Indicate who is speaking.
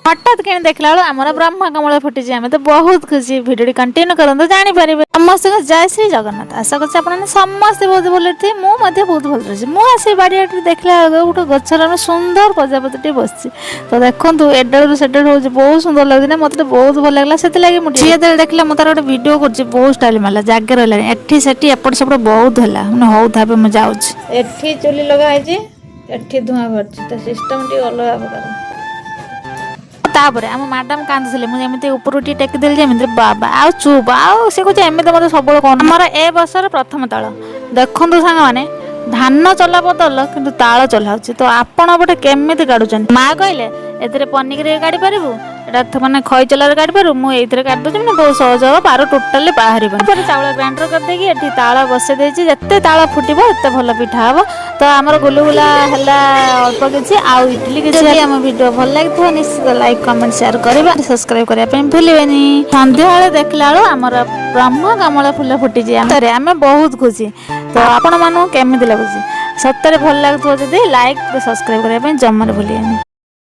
Speaker 1: हठात के देखला बेलू आमर ब्रह्म कमल फुटी आम तो बहुत खुशी भिडियो कंटिन्यू करूँ जापर समस्त जय श्री जगन्नाथ आशा कर समस्ते बहुत भले थे मुझे बहुत भल रही मुझे बाड़ी देखला गोटे गचर सुंदर प्रजापति बस तो देखो एडू सेड हो बहुत सुंदर लगे ना मत बहुत भल लगे से मुझे देखला मुझे गोटे भिड कर बहुत स्टाइल मारा जगह रहा एटी से एपट सेपट बहुत है मैंने हौ था मुझे जाऊँगी एटी चुली लगाई एटी धुआं भरची तो सिस्टम टी अलग प्रकार तापर आम मैडम कांदुले मुझे ऊपर टेकिदेली जमी बाबा आ चुप आउ सी कहे एमती मतलब सब आमर ए बर्षर प्रथम ताल देखु सांग मैंने धान चला बदल कि ताल चला तो आपण पटे केमी काढ़ुन माँ कहले ए पनिकी काढ़ी पारू एटा मैंने खई चलार काढ़ी पारू मुझे काढ़ी दूसरी मैंने बहुत सहज हम पार टोटाली बाहर चाउल ग्राइंडर करदे ताल बसई जिते ताल फुटब एत भल पिठा हम तो आमर गुलगुला है अल्प किसी आउ इडली किसी आम वीडियो भल लगे निश्चित लाइक कमेंट शेयर करवा सब्सक्राइब करने भूलें सन्ध्या देखला बेलू आमर ब्रह्म कमल फुल फुटी आम बहुत खुशी तो आपण मानू केमी लगुच सतरे भल लगे जब लाइक सब्सक्राइब करने जमार भूलें।